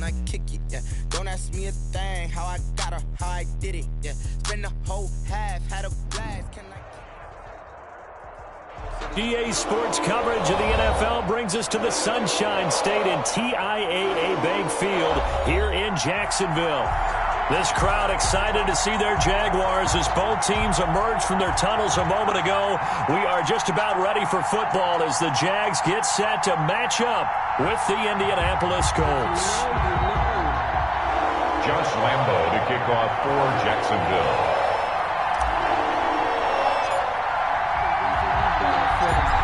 I kick it, yeah. Don't ask me a thing, how I got her, how I did it, yeah. Spend the whole half, had a blast, can I... EA Sports coverage of the NFL brings us to the Sunshine State in TIAA Bank Field here in Jacksonville. This crowd excited to see their Jaguars as both teams emerged from their tunnels a moment ago. We are just about ready for football as the Jags get set to match up with the Indianapolis Colts. Josh Lambo to kick off for Jacksonville.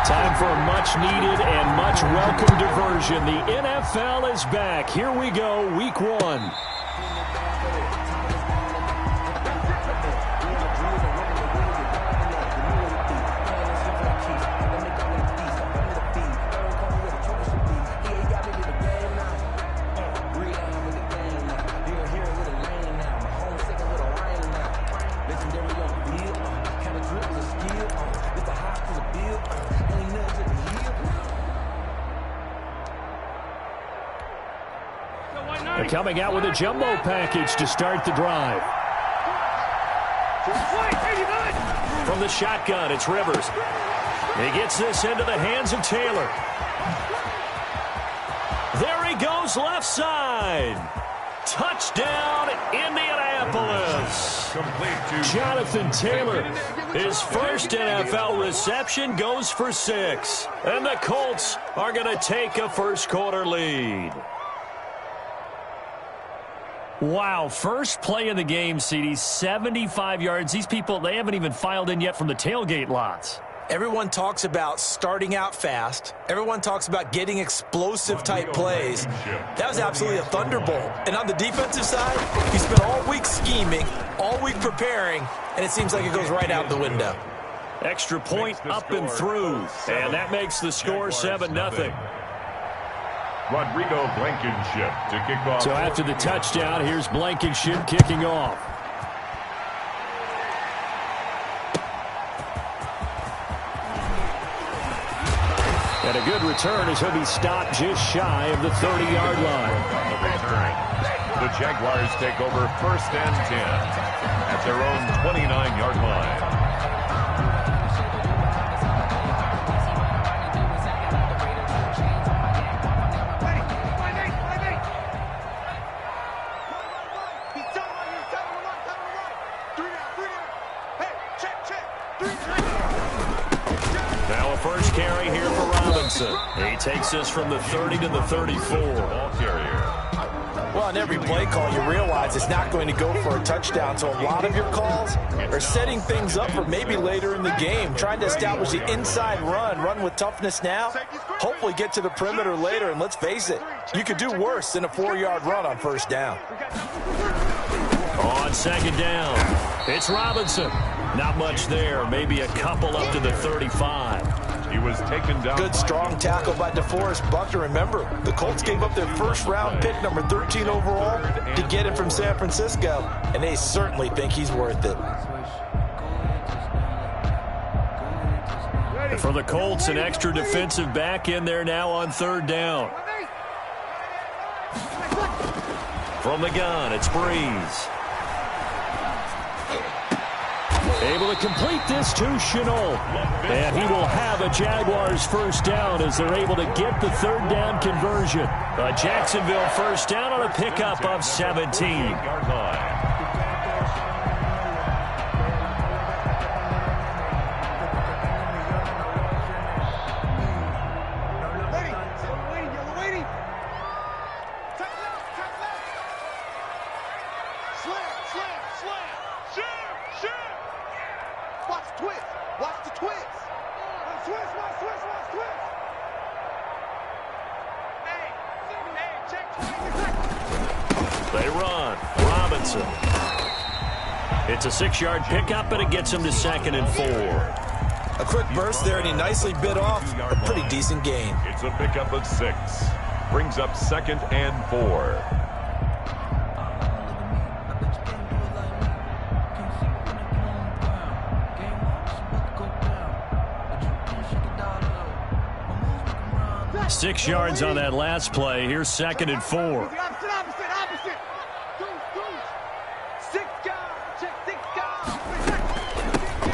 Time for a much-needed and much-welcome diversion. The NFL is back. Here we go, Week 1. They're coming out with a jumbo package to start the drive. From the shotgun, it's Rivers. He gets this into the hands of Taylor. There he goes, left side. Touchdown, Indianapolis. Jonathan Taylor, his first NFL reception, goes for 6. And the Colts are going to take a first-quarter lead. Wow, first play of the game, CD, 75 yards. These people, they haven't even filed in yet from the tailgate lots. Everyone talks about starting out fast. Everyone talks about getting explosive-type plays. That was absolutely a thunderbolt. And on the defensive side, he spent all week scheming, all week preparing, and it seems like it goes right out the window. Extra point up and through, and that makes the score 7-0. Rodrigo Blankenship to kick off. So after the touchdown, here's Blankenship kicking off. And a good return as he'll be stopped just shy of the 30-yard line. The Jaguars take over 1st and 10 at their own 29-yard line. He takes this from the 30 to the 34. Ball carrier. Well, on every play call, you realize it's not going to go for a touchdown. So a lot of your calls are setting things up for maybe later in the game, trying to establish the inside run with toughness now, hopefully get to the perimeter later. And let's face it, you could do worse than a 4-yard run on 1st down. On 2nd down, it's Robinson. Not much there, maybe a couple up to the 35. He was taken down. Good strong tackle by DeForest Buckner. Remember, the Colts gave up their first-round pick, number 13 overall, to get him from San Francisco, and they certainly think he's worth it. And for the Colts, an extra defensive back in there now on 3rd down. From the gun, it's Breeze. Able to complete this to Chenault. And he will have a Jaguars 1st down as they're able to get the 3rd down conversion. A Jacksonville 1st down on a pickup of 17. They run. Robinson. It's a 6-yard pickup, and it gets him to 2nd and 4. A quick burst there, and he nicely bit off a pretty decent gain. It's a pickup of 6. Brings up 2nd and 4. Six yards on that last play. Here's 2nd and 4.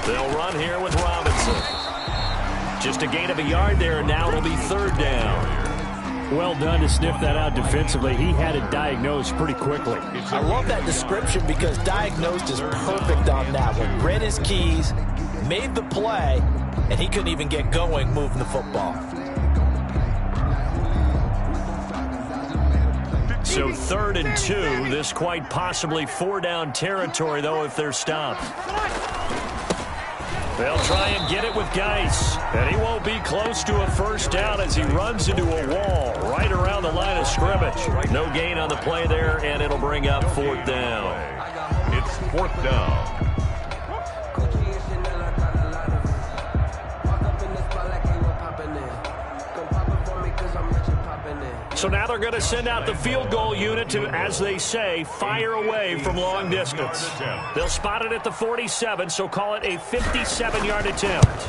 They'll run here with Robinson. Just a gain of a yard there, and now it'll be 3rd down. Well done to sniff that out defensively. He had it diagnosed pretty quickly. I love that description because diagnosed is perfect on that one. Read his keys, made the play, and he couldn't even get going moving the football. So 3rd and 2. This quite possibly 4-down territory, though, if they're stopped. They'll try and get it with Geis. And he won't be close to a 1st down as he runs into a wall right around the line of scrimmage. No gain on the play there, and it'll bring up 4th down. It's 4th down. So now they're going to send out the field goal unit to, as they say, fire away from long distance. They'll spot it at the 47, so call it a 57-yard attempt.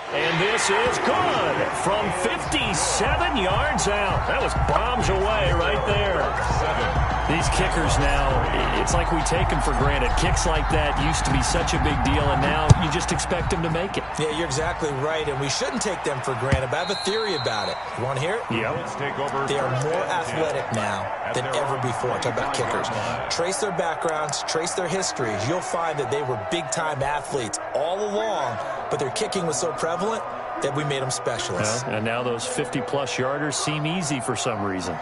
And this is good from 57 yards out. That was bombs away right there. These kickers now, it's like we take them for granted. Kicks like that used to be such a big deal, and now you just expect them to make it. Yeah, you're exactly right, and we shouldn't take them for granted. But I have a theory about it. You want to hear it? Yeah. They are more athletic now than ever before. Talk about kickers. Trace their backgrounds, trace their histories. You'll find that they were big-time athletes all along, but their kicking was so prevalent that we made them specialists. And now those 50-plus yarders seem easy for some reason.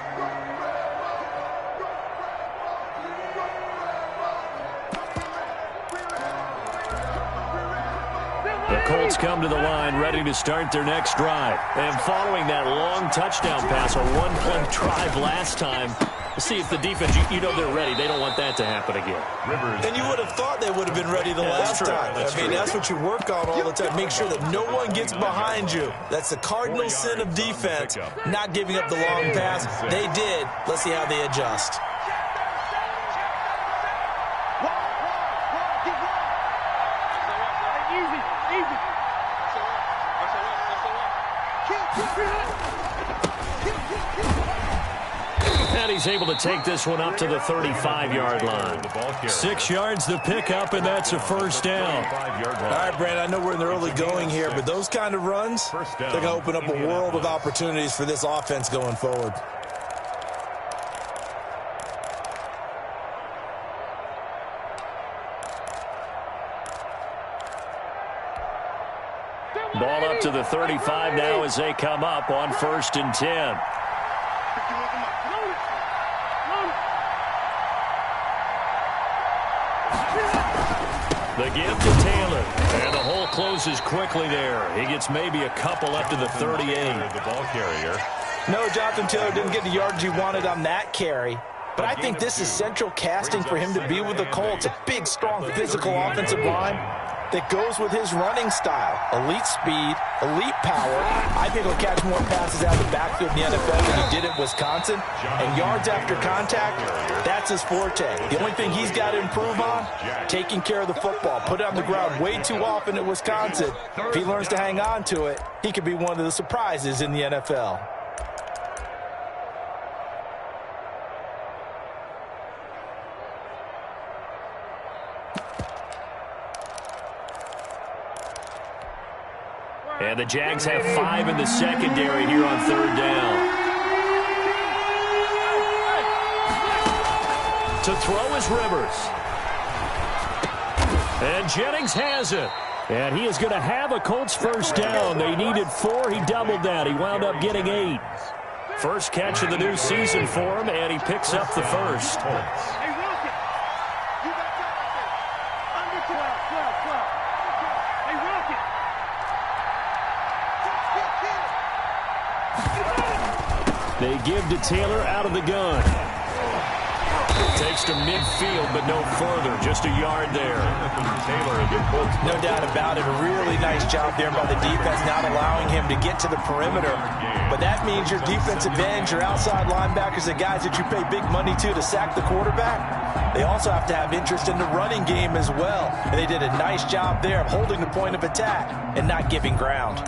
The Colts come to the line, ready to start their next drive. And following that long touchdown pass, a one-play drive last time, we'll see if the defense, you know they're ready. They don't want that to happen again. And you would have thought they would have been ready the last time. That's what you work on all the time. Make sure that no one gets behind you. That's the cardinal sin of defense, not giving up the long pass. They did. Let's see how they adjust. And he's able to take this one up to the 35-yard line. 6 yards to pick up, and that's a 1st down. All right, Brandon, I know we're in the early going here, but those kind of runs, they're going to open up a world of opportunities for this offense going forward. Ball up to the 35 now as they come up on 1st and 10. The give to Taylor. And the hole closes quickly there. He gets maybe a couple up to the 38. The ball carrier. No, Jonathan Taylor didn't get the yardage he wanted on that carry. But I think this is central casting for him to be with the Colts. A big, strong, physical offensive line that goes with his running style. Elite speed, elite power. I think he'll catch more passes out of the backfield in the NFL than he did at Wisconsin. And yards after contact, that's his forte. The only thing he's got to improve on, taking care of the football. Put it on the ground way too often at Wisconsin. If he learns to hang on to it, he could be one of the surprises in the NFL. And the Jags have 5 in the secondary here on 3rd down. To throw is Rivers. And Jennings has it. And he is going to have a Colts 1st down. They needed 4. He doubled that. He wound up getting 8. First catch of the new season for him, and he picks up the 1st. They give to Taylor out of the gun. Takes to midfield, but no further. Just a yard there. No doubt about it. A really nice job there by the defense, not allowing him to get to the perimeter. But that means your defensive ends, your outside linebackers, the guys that you pay big money to sack the quarterback, they also have to have interest in the running game as well. And they did a nice job there of holding the point of attack and not giving ground.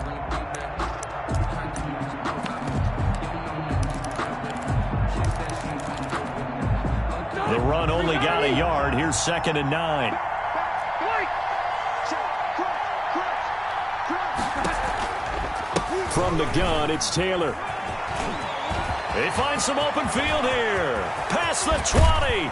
The run only got a yard. Here's 2nd and 9. From the gun, it's Taylor. He finds some open field here. Past the 20.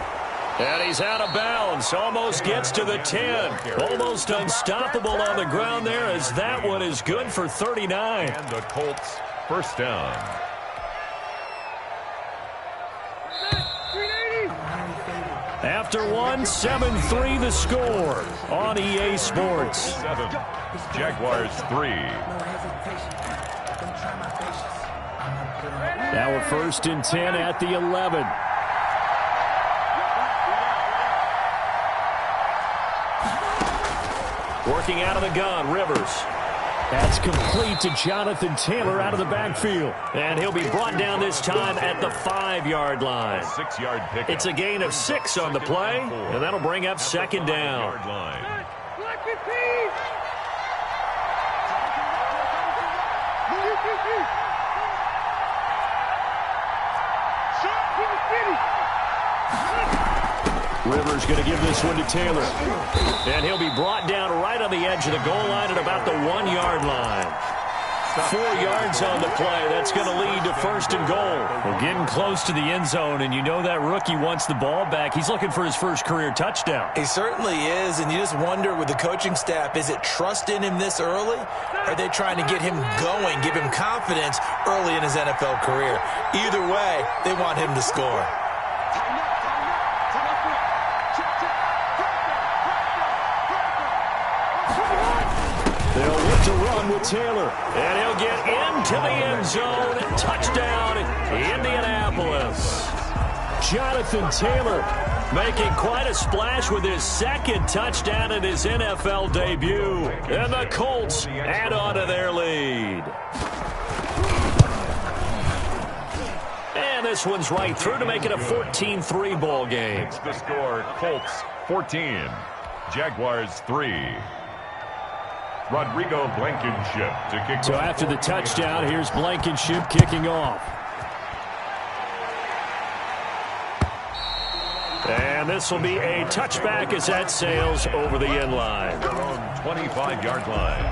And he's out of bounds. Almost gets to the 10. Almost unstoppable on the ground there, as that one is good for 39. And the Colts first down. After one, 7-3 the score on EA Sports. 7. Jaguars 3. Now we're 1st and 10 at the 11. Working out of the gun, Rivers. That's complete to Jonathan Taylor out of the backfield. And he'll be brought down this time at the 5-yard line. 6-yard pick. It's a gain of 6 on the play, and that'll bring up 2nd down. Rivers going to give this one to Taylor. And he'll be brought down right on the edge of the goal line at about the 1-yard line. 4 yards on the play. That's going to lead to 1st and goal. We're getting close to the end zone, and you know that rookie wants the ball back. He's looking for his first career touchdown. He certainly is, and you just wonder with the coaching staff, is it trust in him this early? Or are they trying to get him going, give him confidence early in his NFL career? Either way, they want him to score. They'll look to run with Taylor, and he'll get into the end zone. Touchdown, Indianapolis. Jonathan Taylor making quite a splash with his 2nd touchdown in his NFL debut. And the Colts add on to their lead. And this one's right through to make it a 14-3 ball game. It's the score, Colts 14, Jaguars 3. Rodrigo Blankenship to kick. So after the touchdown, here's Blankenship kicking off. And this will be a touchback as that sails over the end line. Their own 25-yard line.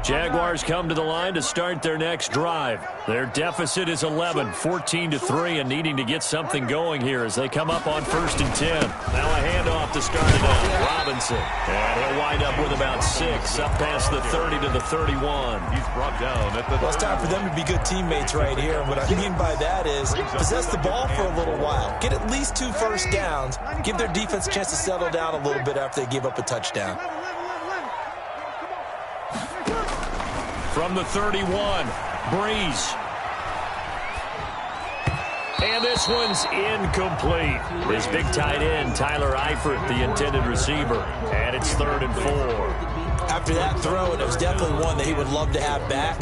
Jaguars come to the line to start their next drive. Their deficit is 11, 14-3, and needing to get something going here as they come up on 1st and 10. Now a handoff to start it out. Robinson. And he'll wind up with about 6, up past the 30 to the 31. He's brought down at the... Well, it's time for them to be good teammates right here. And what I mean by that is possess the ball for a little while. Get at least 2 first downs. Give their defense a chance to settle down a little bit after they give up a touchdown. From the 31, Breeze. And this one's incomplete. His big tight end, Tyler Eifert, the intended receiver. And it's 3rd and 4. After that throw, and it was definitely one that he would love to have back,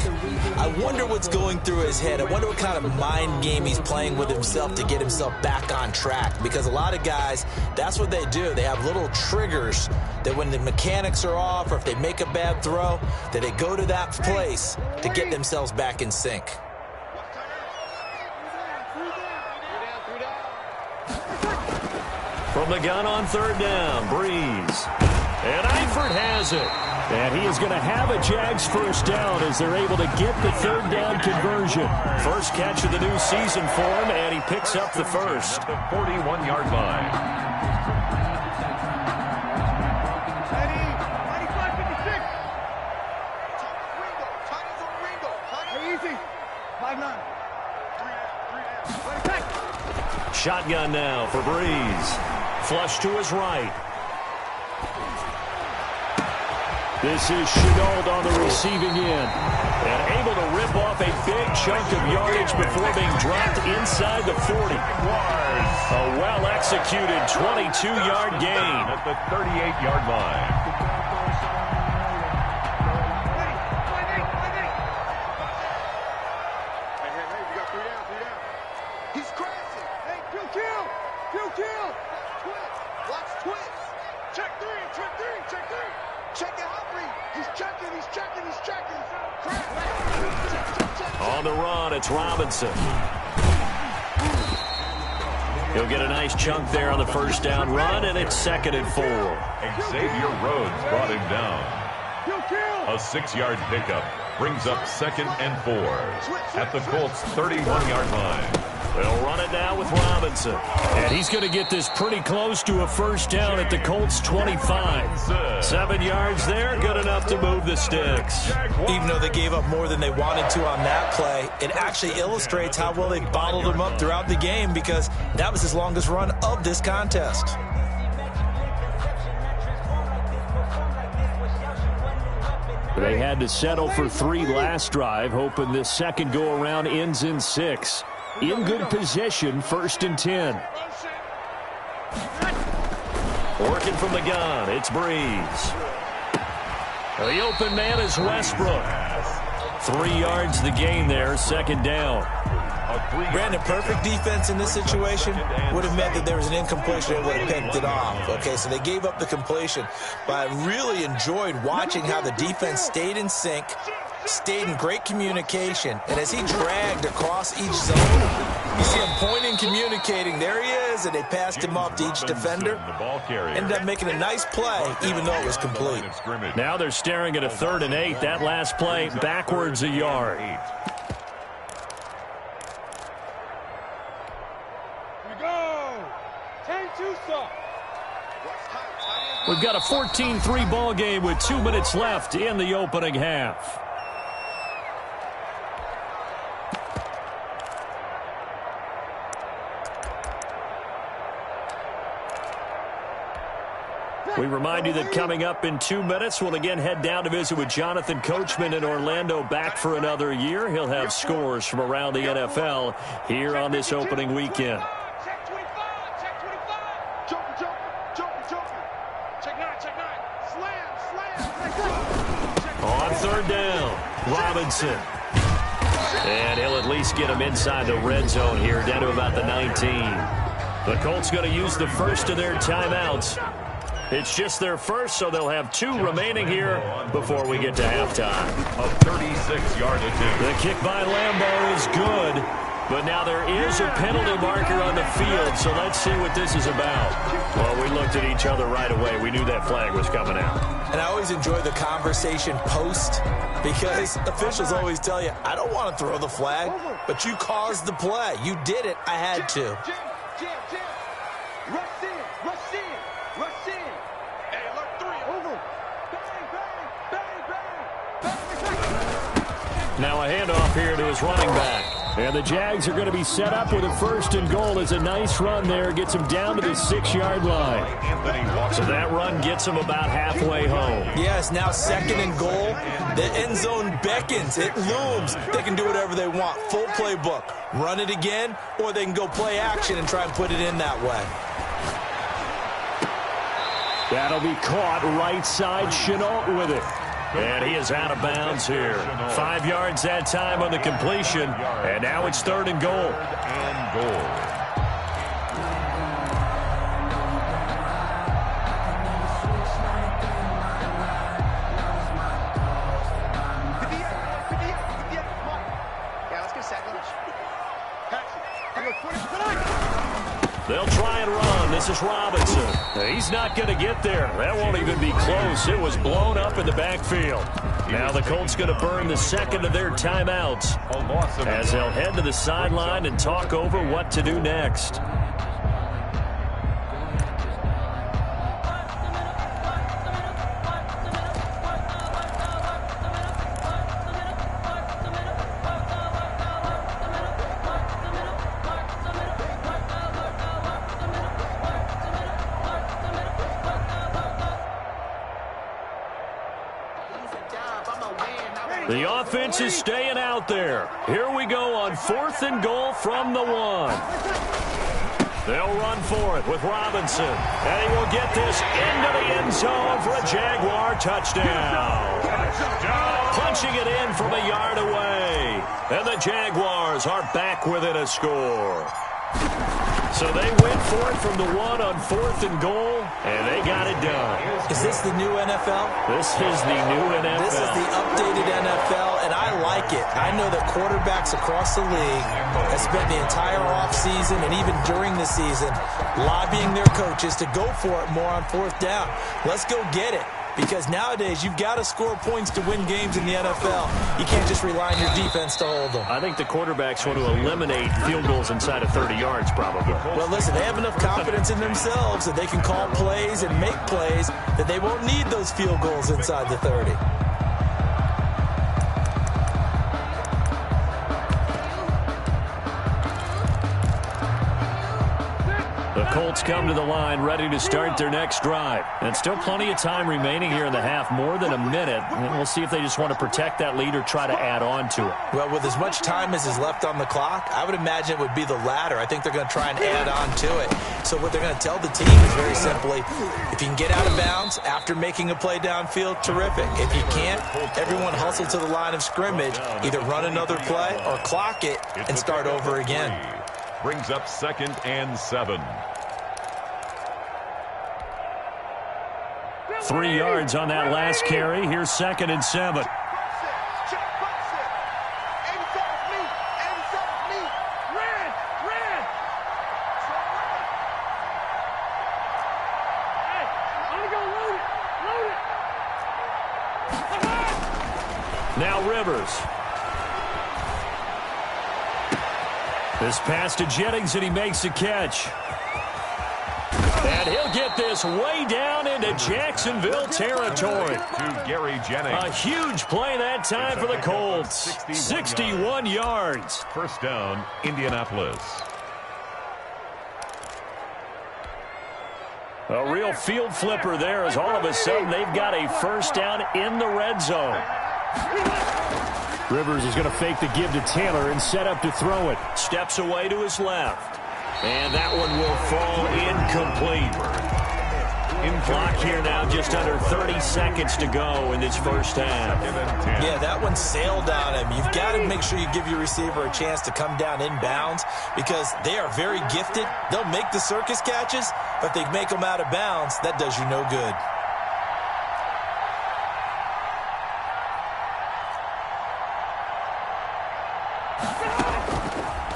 I wonder what's going through his head. I wonder what kind of mind game he's playing with himself to get himself back on track. Because a lot of guys, that's what they do. They have little triggers that when the mechanics are off or if they make a bad throw, that they go to that place to get themselves back in sync. From the gun on 3rd down, Breeze. And Eifert has it. And he is going to have a Jags first down as they're able to get the 3rd down conversion. First catch of the new season for him, and he picks up the first. At the 41-yard line. 5-9. Shotgun now for Breeze. Flush to his right. This is Shenault on the receiving end. And able to rip off a big chunk of yardage before being dropped inside the 40. A well-executed 22-yard gain. At the 38-yard line. He's crashing. Hey, kill. Watch twitch. On the run, it's Robinson. He'll get a nice chunk there on the first down run, and it's 2nd and 4. Xavier Rhodes brought him down. A 6-yard pickup brings up 2nd and 4 at the Colts' 31-yard line. They'll run it now with Robinson. And he's going to get this pretty close to a first down at the Colts' 25. 7 yards there, good enough to move the sticks. Even though they gave up more than they wanted to on that play, it actually illustrates how well they bottled him up throughout the game, because that was his longest run of this contest. They had to settle for 3 last drive, hoping this second go-around ends in 6. In good position, 1st and 10. Working from the gun, it's Breeze. The open man is Westbrook. 3 yards the gain there, 2nd down. Brandon, perfect defense in this situation would have meant that there was an incompletion and would have picked it off. Okay, so they gave up the completion. But I really enjoyed watching how the defense stayed in sync, stayed in great communication, and as he dragged across each zone, you see him pointing, communicating. There he is, and they passed him off to each defender. Ended up making a nice play, even though it was complete. Now they're staring at a 3rd and 8. That last play backwards a yard. We've got a 14-3 ball game with 2 minutes left in the opening half. We remind you that coming up in 2 minutes, we'll again head down to visit with Jonathan Coachman in Orlando, back for another year. He'll have scores from around the NFL here on this opening weekend. On 3rd down, Robinson. And he'll at least get him inside the red zone here, down to about the 19. The Colts going to use the first of their timeouts. It's just their first, so they'll have 2 remaining here before we get to halftime. A 36-yard attempt. The kick by Lambeau is good, but now there is a penalty marker on the field, so let's see what this is about. Well, we looked at each other right away. We knew that flag was coming out. And I always enjoy the conversation post, because officials always tell you, I don't want to throw the flag, but you caused the play. You did it. I had to. Now a handoff here to his running back. And the Jags are going to be set up with a 1st and goal. As a nice run there, gets him down to the 6-yard line. So that run gets him about halfway home. Yes, now 2nd and goal. The end zone beckons. It looms. They can do whatever they want. Full playbook. Run it again, or they can go play action and try and put it in that way. That'll be caught right side. Chenault with it. And he is out of bounds here. 5 yards that time on the completion. And now it's 3rd and goal. They'll try and run. This is Robinson. He's not going to get there. That won't even be close. It was blown up in the backfield. Now the Colts going to burn the 2nd of their timeouts as they'll head to the sideline and talk over what to do next. The offense is staying out there. Here we go on 4th and goal from the 1. They'll run for it with Robinson. And he will get this into the end zone for a Jaguar touchdown. Punching it in from a yard away. And the Jaguars are back within a score. So they went for it from the 1 on 4th and goal, and they got it done. Is this the new NFL? This is the new NFL. This is the updated NFL, and I like it. I know that quarterbacks across the league have spent the entire offseason and even during the season lobbying their coaches to go for it more on 4th down. Let's go get it. Because nowadays, you've got to score points to win games in the NFL. You can't just rely on your defense to hold them. I think the quarterbacks want to eliminate field goals inside of 30 yards, probably. Well, listen, they have enough confidence in themselves that they can call plays and make plays that they won't need those field goals inside the 30. The Colts come to the line ready to start their next drive. And still plenty of time remaining here in the half, more than a minute. And we'll see if they just want to protect that lead or try to add on to it. Well, with as much time as is left on the clock, I would imagine it would be the latter. I think they're going to try and add on to it. So what they're going to tell the team is very simply, if you can get out of bounds after making a play downfield, terrific. If you can't, everyone hustle to the line of scrimmage, either run another play or clock it and start over again. Brings up 2nd and 7. 3 yards on that last carry. Here's 2nd and 7. Now Rivers. This pass to Jennings, and he makes the catch. And he'll get this way down into Jacksonville territory. To Gary Jennings. A huge play that time for the Colts. 61 yards. First down, Indianapolis. A real field flipper there, as all of a sudden they've got a first down in the red zone. Rivers is going to fake the give to Taylor and set up to throw it. Steps away to his left. And that one will fall incomplete. Clock here now, just under 30 seconds to go in this first half. Yeah, that one sailed on him. You've got to make sure you give your receiver a chance to come down inbounds because they are very gifted. They'll make the circus catches, but they make them out of bounds. That does you no good.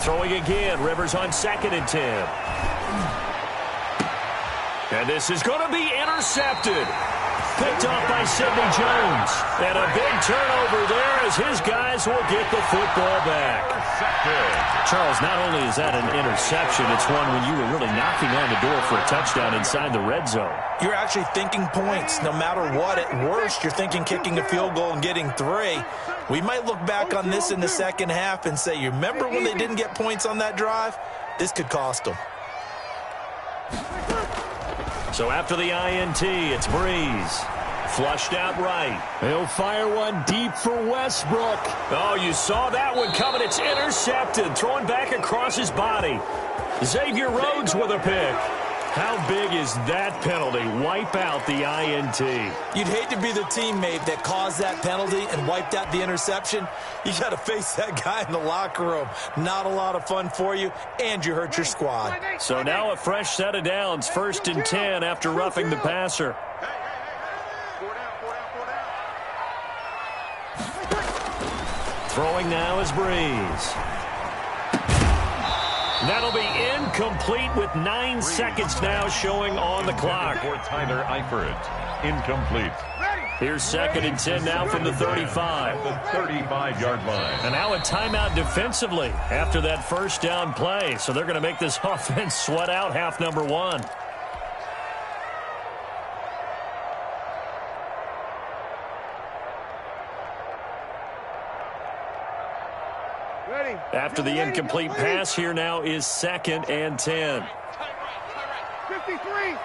Throwing again, Rivers on 2nd and 10. And this is going to be intercepted. Picked off by Sidney Jones. And a big turnover there as his guys will get the football back. Charles, not only is that an interception, it's one when you were really knocking on the door for a touchdown inside the red zone. You're actually thinking points. No matter what, at worst, you're thinking kicking a field goal and getting 3. We might look back on this in the second half and say, you remember when they didn't get points on that drive? This could cost them. So after the INT, it's Breeze. Flushed out right. He'll fire one deep for Westbrook. Oh, you saw that one coming. It's intercepted. Throwing back across his body. Xavier Rhodes with a pick. How big is that penalty? Wipe out the INT. You'd hate to be the teammate that caused that penalty and wiped out the interception. You got to face that guy in the locker room. Not a lot of fun for you, and you hurt your squad. So now a fresh set of downs. 1st and 10 after roughing the passer. Throwing now is Breeze. That'll be incomplete with 9 seconds now showing on the clock. For Tyler Eifert. Incomplete. Here's 2nd and 10 now from the 35. The 35-yard line. And now a timeout defensively after that first down play. So they're going to make this offense sweat out half number 1. After the incomplete pass, here now is 2nd and 10. 53.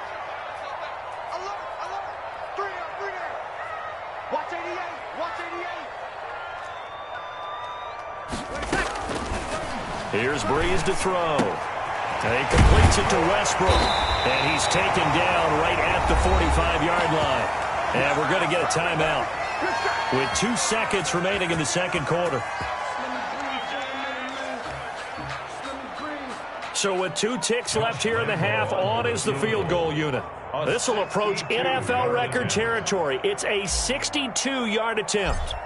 Watch 88. Watch 88. Here's Breeze to throw. And he completes it to Westbrook. And he's taken down right at the 45-yard line. And we're going to get a timeout with 2 seconds remaining in the second quarter. So with 2 ticks left here in the half, on is the field goal unit. This will approach NFL record territory. It's a 62-yard attempt.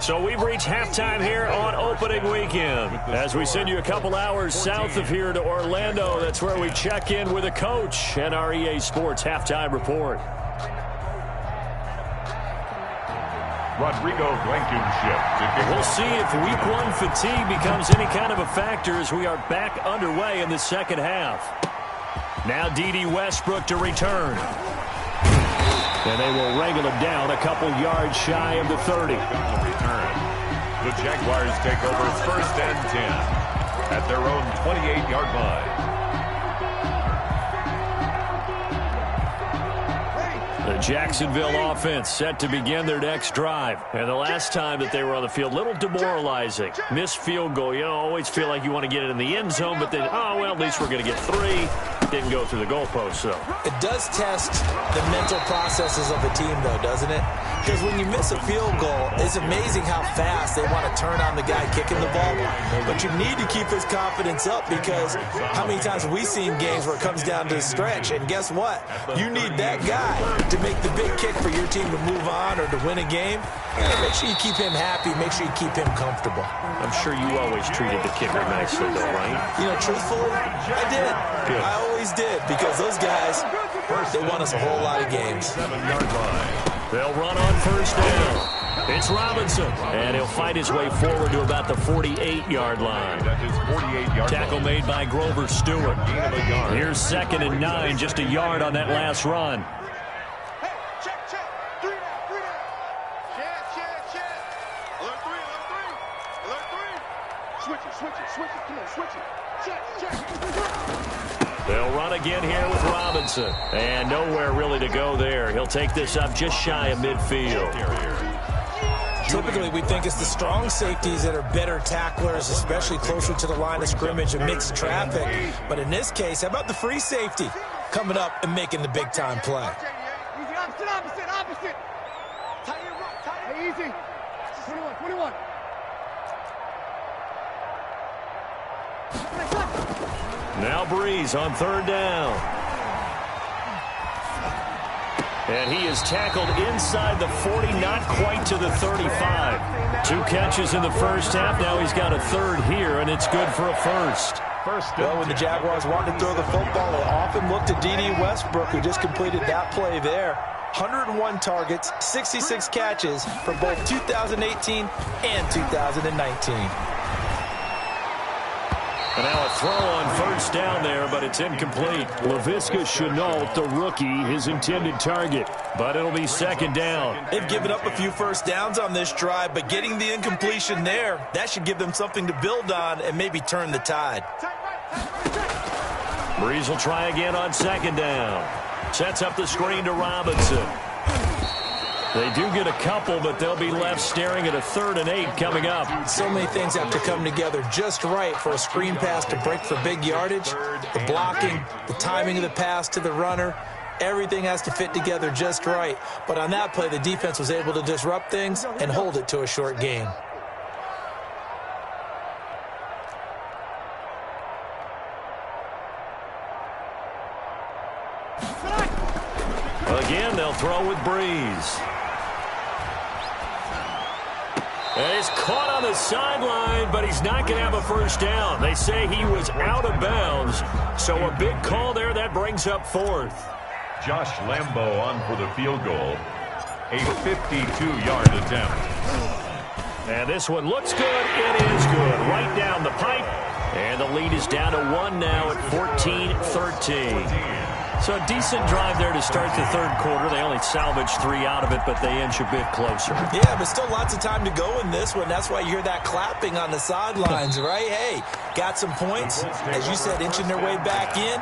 So we've reached halftime here on opening weekend. As we send you a couple hours south of here to Orlando, that's where we check in with a coach and our EA Sports halftime report. Rodrigo Blankenship. We'll see if week 1 fatigue becomes any kind of a factor as we are back underway in the second half. Now D.D. Westbrook to return. And they will wrangle him down a couple yards shy of the 30. The Jaguars take over 1st and 10 at their own 28-yard line. The Jacksonville offense set to begin their next drive. And the last time that they were on the field, a little demoralizing. Missed field goal. You always feel like you want to get it in the end zone, but then, oh, well, at least we're going to get 3. Didn't go through the goalpost, though. It does test the mental processes of a team, though, doesn't it? Because when you miss a field goal, it's amazing how fast they want to turn on the guy kicking the ball. But you need to keep his confidence up because how many times have we seen games where it comes down to the stretch? And guess what? You need that guy to make the big kick for your team to move on or to win a game. Make sure you keep him happy. Make sure you keep him comfortable. I'm sure you always treated the kicker nicely, though, right? You know, truthfully, I did. Good. I always did because those guys, they won us a whole lot of games. 7-yard line. They'll run on 1st down. It's Robinson, and he'll fight his way forward to about the 48-yard line. That is 48-yard Tackle line. made by Grover Stewart. Gain of a yard. Here's 2nd and 9, just a yard on that last run. Hey, check. 3 down. Check. Alert 3. Switch it. Come on, switch it. Check. They'll run again here with Robinson. And nowhere really to go there. He'll take this up just shy of midfield. Typically, we think it's the strong safeties that are better tacklers, especially closer to the line of scrimmage and mixed traffic. But in this case, how about the free safety coming up and making the big-time play? Easy, opposite. Hey, easy. 21. Now Breeze on 3rd down. And he is tackled inside the 40, not quite to the 35. 2 catches in the first half. Now he's got a 3rd here, and it's good for a 1st. Well, when the Jaguars want to throw the football, they often look to D.D. Westbrook, who just completed that play there. 101 targets, 66 catches for both 2018 and 2019. And now a throw on 1st down there, but it's incomplete. Laviska Shenault, the rookie, his intended target. But it'll be 2nd down. They've given up a few first downs on this drive, but getting the incompletion there, that should give them something to build on and maybe turn the tide. Breeze will try again on 2nd down. Sets up the screen to Robinson. They do get a couple, but they'll be left staring at a 3rd and 8 coming up. So many things have to come together just right for a screen pass to break for big yardage. The blocking, the timing of the pass to the runner, everything has to fit together just right. But on that play, the defense was able to disrupt things and hold it to a short gain. Again, they'll throw with Breeze. And he's caught on the sideline, but he's not going to have a 1st down. They say he was out of bounds, so a big call there. That brings up 4th. Josh Lambo on for the field goal. A 52-yard attempt. And this one looks good. It is good. Right down the pipe. And the lead is down to 1 now at 14-13. So a decent drive there to start the 3rd quarter. They only salvaged 3 out of it, but they inch a bit closer. Yeah, but still lots of time to go in this one. That's why you hear that clapping on the sidelines, right? Hey, got some points. As you said, inching their way back in.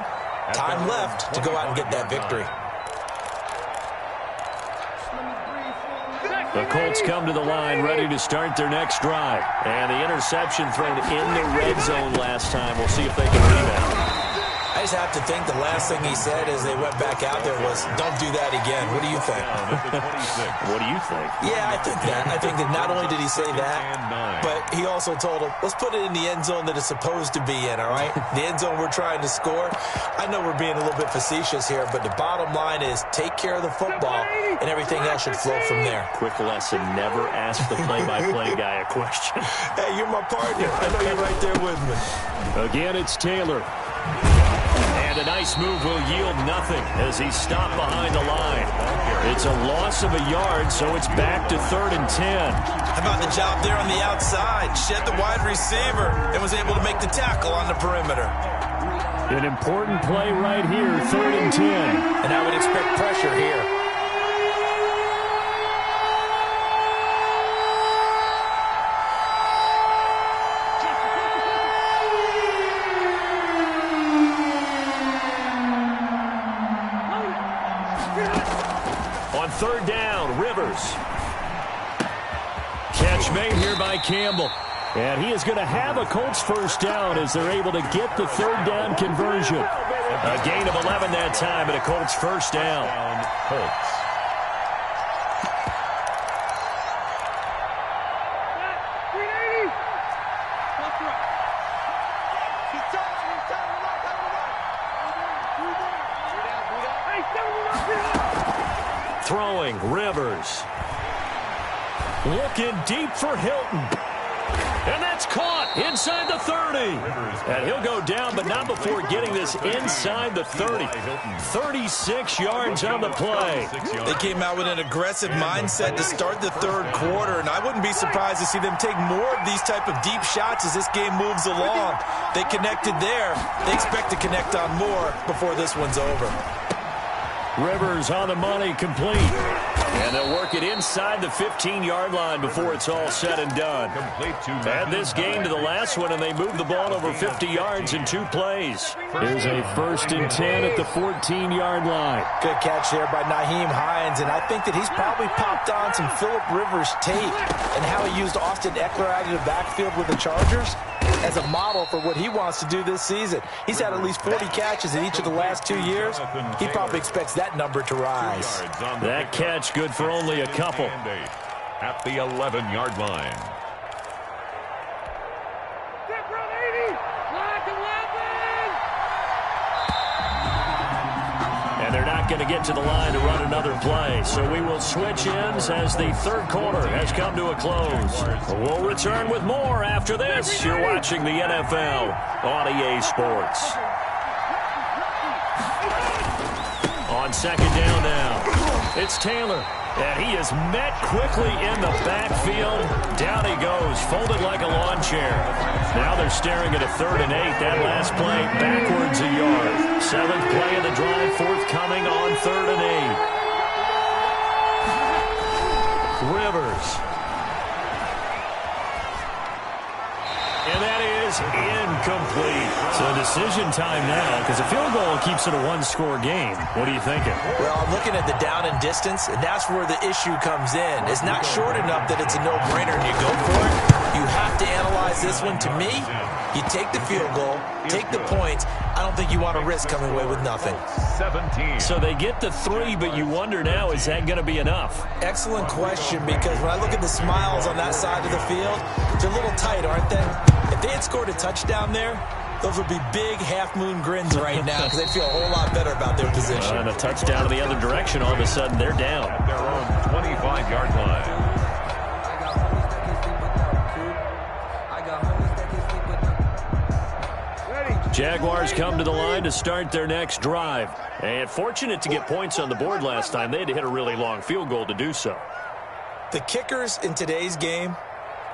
Time left to go out and get that victory. The Colts come to the line ready to start their next drive. And the interception thrown in the red zone last time. We'll see if they can rebound. I just have to think the last thing he said as they went back out there was, don't do that again. What do you think? What do you think? Yeah, I think that. I think that not only did he say that, but he also told him, let's put it in the end zone that it's supposed to be in, all right? The end zone we're trying to score. I know we're being a little bit facetious here, but the bottom line is take care of the football, and everything else should flow from there. Quick lesson, never ask the play-by-play guy a question. Hey, you're my partner. I know you're right there with me. Again, it's Taylor. And a nice move will yield nothing as he's stopped behind the line. It's a loss of a yard, so it's back to 3rd and 10. How about the job there on the outside? Shed the wide receiver and was able to make the tackle on the perimeter. An important play right here, 3rd and 10. And I would expect pressure here. On 3rd down, Rivers. Catch made here by Campbell. And he is going to have a Colts first down as they're able to get the 3rd down conversion. A gain of 11 that time and a Colts first down. Colts. Throwing, Rivers. Looking deep for Hilton. And that's caught inside the 30. And he'll go down, but not before getting this inside the 30. 36 yards on the play. They came out with an aggressive mindset to start the 3rd quarter, and I wouldn't be surprised to see them take more of these type of deep shots as this game moves along. They connected there. They expect to connect on more before this one's over. Rivers on the money, complete. And they'll work it inside the 15-yard line before it's all said and done. Add this game to the last one, and they move the ball over 50 yards in 2 plays. Here's a 1st and 10 at the 14-yard line. Good catch there by Nyheim Hines, and I think that he's probably popped on some Phillip Rivers tape and how he used Austin Eckler out of the backfield with the Chargers as a model for what he wants to do this season. He's had at least 40 catches in each of the last 2 years. He probably expects that number to rise. That catch good for only a couple. At the 11-yard line. And they're not going to get to the line to run another play. So we will switch ends as the 3rd quarter has come to a close. We'll return with more after this. You're watching the NFL on EA Sports. On 2nd down now, it's Taylor. And he is met quickly in the backfield. Down he goes, folded like a lawn chair. Now they're staring at a 3rd and 8. That last play backwards a yard. 7th play of the drive, forthcoming on 3rd and 8. Rivers. And that is incomplete. So decision time now, because a field goal keeps it a 1-score game. What are you thinking? Well, I'm looking at the down and distance, and that's where the issue comes in. It's not short enough that it's a no-brainer and you go for it. You have to analyze this one. To me, you take the field goal, take the points. I don't think you want to risk coming away with nothing. 17. So they get the 3, but you wonder now, is that going to be enough? Excellent question, because when I look at the smiles on that side of the field, they're a little tight, aren't they? If they had scored a touchdown there, those would be big half-moon grins right now because they'd feel a whole lot better about their position. And a touchdown in the other direction, all of a sudden they're down. At their own 25-yard line. Jaguars come to the line to start their next drive. And fortunate to get points on the board last time. They had to hit a really long field goal to do so. The kickers in today's game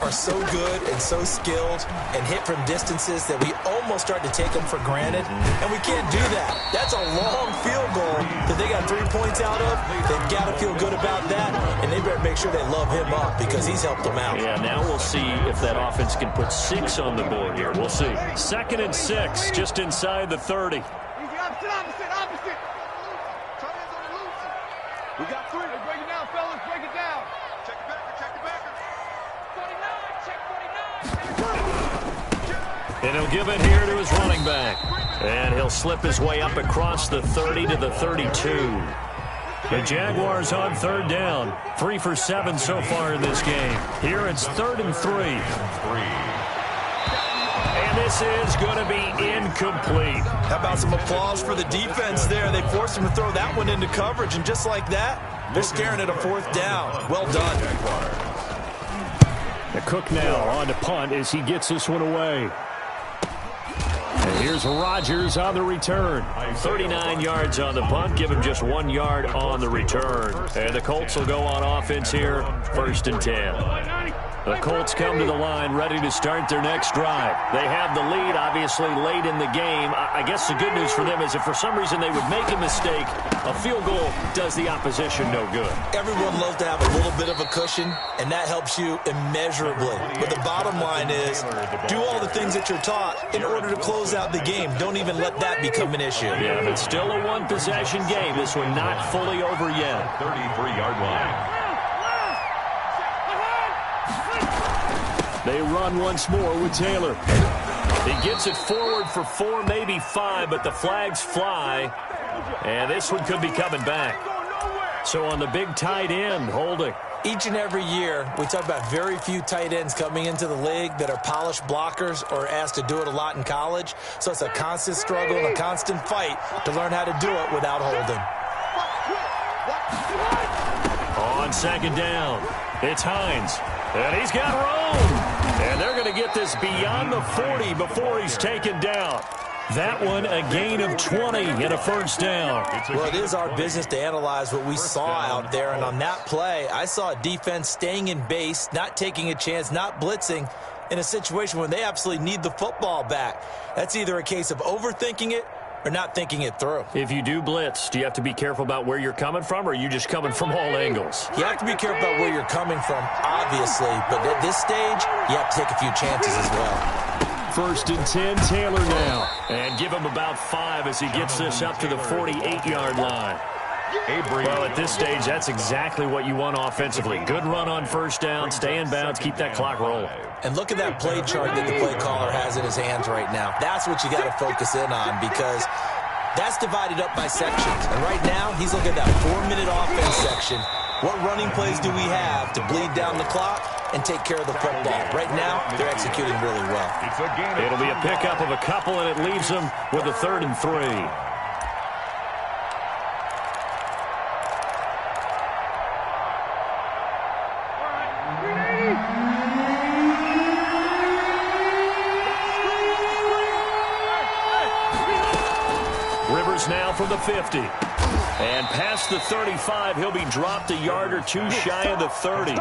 are so good and so skilled and hit from distances that we almost start to take them for granted, and we can't do that. That's a long field goal that they got 3 points out of. They've got to feel good about that, and they better make sure they love him up because he's helped them out. Yeah, now we'll see if that offense can put 6 on the board here. We'll see. 2nd and 6, just inside the 30. Opposite. We got 3. Hey, break it down, fellas. Break it down. Check the backer. 49. Check 49. And he'll give it here to his running back. And he'll slip his way up across the 30 to the 32. The Jaguars on third down. 3 for 7 so far in this game. Here it's 3rd and 3. And this is going to be incomplete. How about some applause for the defense there? They forced him to throw that one into coverage, and just like that, they're staring at a 4th down. Well done. The Cook now on to punt as he gets this one away. And here's Rodgers on the return. 39 yards on the punt, give him just 1 yard on the return. And the Colts will go on offense here, 1st and 10. The Colts come to the line ready to start their next drive. They have the lead, obviously, late in the game. I guess the good news for them is if for some reason they would make a mistake, a field goal does the opposition no good. Everyone loves to have a little bit of a cushion, and that helps you immeasurably. But the bottom line is do all the things that you're taught in order to close out the game. Don't even let that become an issue. Yeah, but still a one-possession game. This one not fully over yet. 33-yard line. They run once more with Taylor. He gets it forward for 4, maybe 5, but the flags fly. And this one could be coming back. So on the big tight end, holding. Each and every year, we talk about very few tight ends coming into the league that are polished blockers or asked to do it a lot in college. So it's a constant struggle and a constant fight to learn how to do it without holding. On 2nd down, it's Hines. And he's got room. And they're going to get this beyond the 40 before he's taken down. That one, a gain of 20 and a 1st down. Well, it is our business to analyze what we saw out there. And on that play, I saw a defense staying in base, not taking a chance, not blitzing in a situation when they absolutely need the football back. That's either a case of overthinking it or not thinking it through. If you do blitz, do you have to be careful about where you're coming from, or are you just coming from all angles? You have to be careful about where you're coming from, obviously. But at this stage, you have to take a few chances as well. 1st and 10, Taylor now. And give him about 5 as he gets this up to the 48-yard line. Well, at this stage, that's exactly what you want offensively. Good run on 1st down, stay in bounds, keep that clock rolling. And look at that play chart that the play caller has in his hands right now. That's what you got to focus in on, because that's divided up by sections. And right now, he's looking at that 4-minute offense section. What running plays do we have to bleed down the clock and take care of the football? Right now, they're executing really well. It'll be a pickup of a couple, and it leaves them with a 3rd and 3. Now from the 50. And past the 35, he'll be dropped a yard or 2 shy of the 30.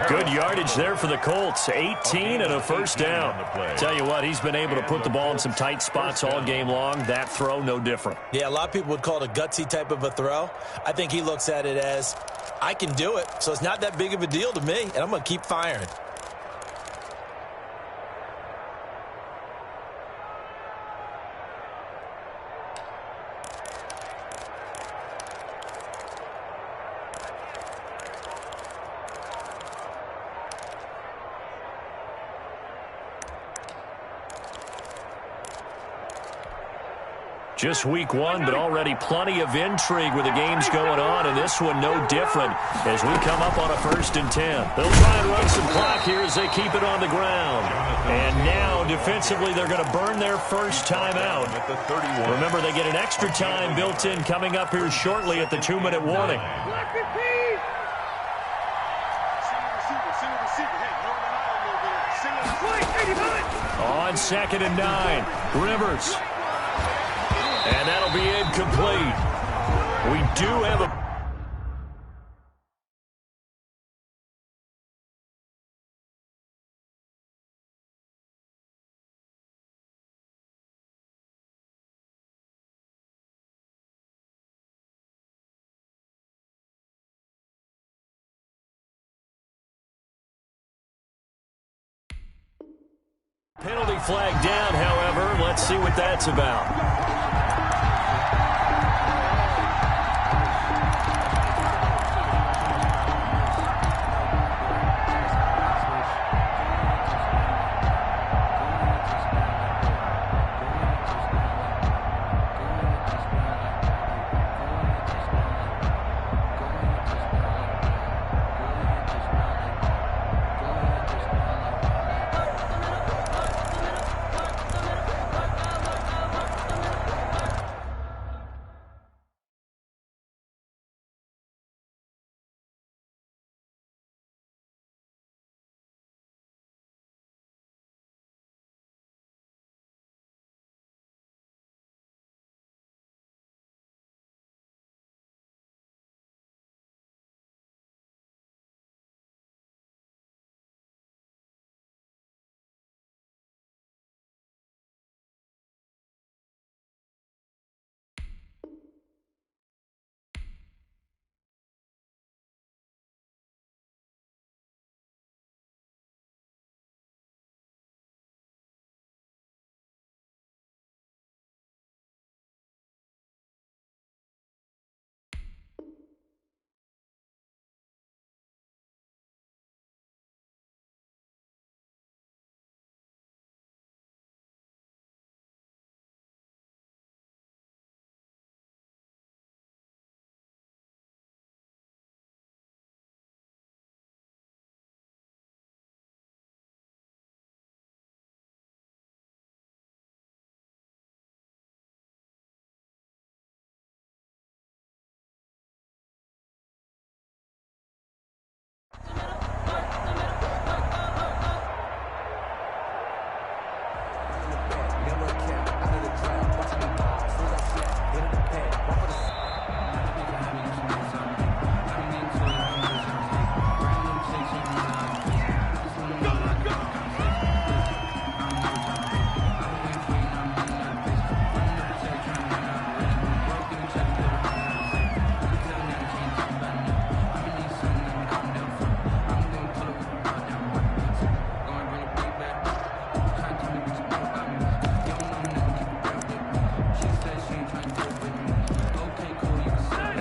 Good yardage there for the Colts. 18 and a 1st down. Tell you what, he's been able to put the ball in some tight spots all game long. That throw, no different. Yeah, a lot of people would call it a gutsy type of a throw. I think he looks at it as, I can do it, so it's not that big of a deal to me, and I'm going to keep firing. Just week 1, but already plenty of intrigue with the games going on, and this one no different as we come up on a 1st and 10. They'll try and run some clock here as they keep it on the ground. And now, defensively, they're going to burn their first time out. Remember, they get an extra time built in coming up here shortly at the 2-minute warning. On 2nd and 9, Rivers. And that'll be incomplete. We do have a... Penalty flag down, however. Let's see what that's about.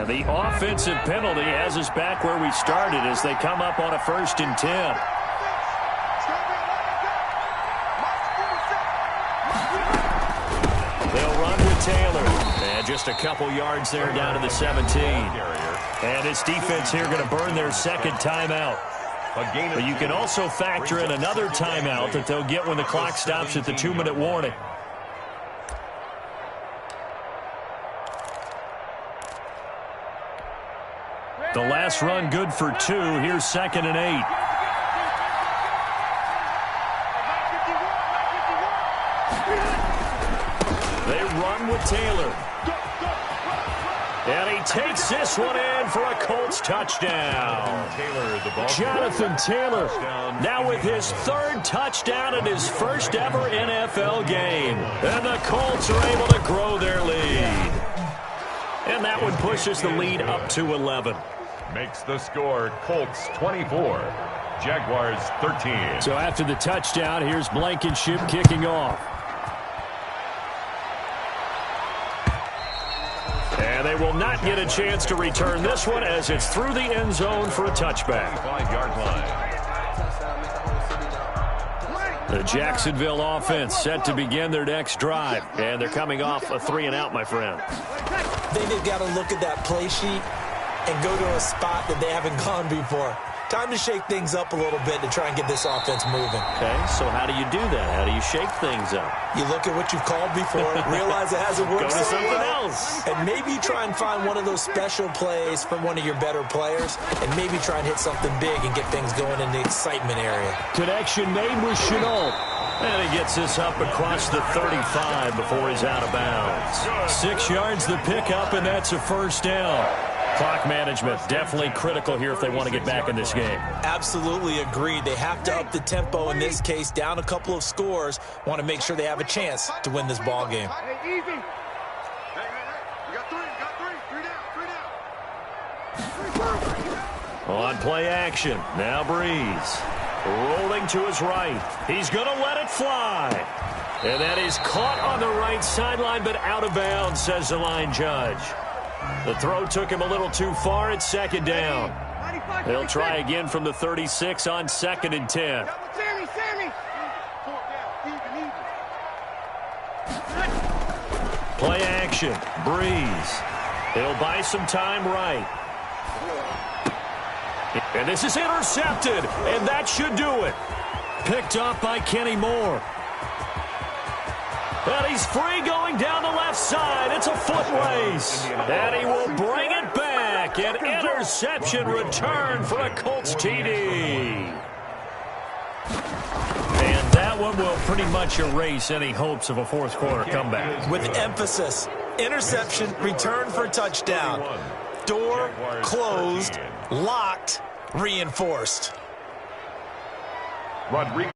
And the offensive penalty has us back where we started as they come up on a 1st and 10. They'll run with Taylor. And just a couple yards there down to the 17. And this defense here going to burn their 2nd timeout. But you can also factor in another timeout that they'll get when the clock stops at the 2-minute warning. The last run good for 2. Here's 2nd and 8. They run with Taylor. And he takes this one in for a Colts touchdown. Jonathan Taylor now with his 3rd touchdown in his 1st ever NFL game. And the Colts are able to grow their lead. And that one pushes the lead up to 11. Makes the score Colts 24, Jaguars 13. So after the touchdown, here's Blankenship kicking off. And they will not get a chance to return this one as it's through the end zone for a touchback. 5-yard line. The Jacksonville offense set to begin their next drive. And they're coming off a 3-and-out, my friend. I think they've got to look at that play sheet and go to a spot that they haven't gone before. Time to shake things up a little bit to try and get this offense moving. Okay, so how do you do that? How do you shake things up? You look at what you've called before, realize it hasn't worked. Go to something else. And maybe try and find one of those special plays from one of your better players, and maybe try and hit something big and get things going in the excitement area. Connection made with Chenault. And he gets this up across the 35 before he's out of bounds. 6 yards the pickup, and that's a 1st down. Clock management definitely critical here if they want to get back in this game. Absolutely agreed. They have to up the tempo in this case, down a couple of scores. Want to make sure they have a chance to win this ball game. Hey, easy. Hey, you got 3, On play action, now Breeze. Rolling to his right. He's going to let it fly. And that is caught on the right sideline, but out of bounds, says the line judge. The throw took him a little too far at 2nd down. They'll try again from the 36 on 2nd and 10. Play action, Breeze. He'll buy some time right. And this is intercepted, and that should do it. Picked off by Kenny Moore. And he's free going down the left side. It's a foot race. And he will bring it back. An interception return for a Colts TD. And that one will pretty much erase any hopes of a 4th quarter comeback. With emphasis, interception, return for touchdown. Door closed, locked, reinforced. Rodriguez.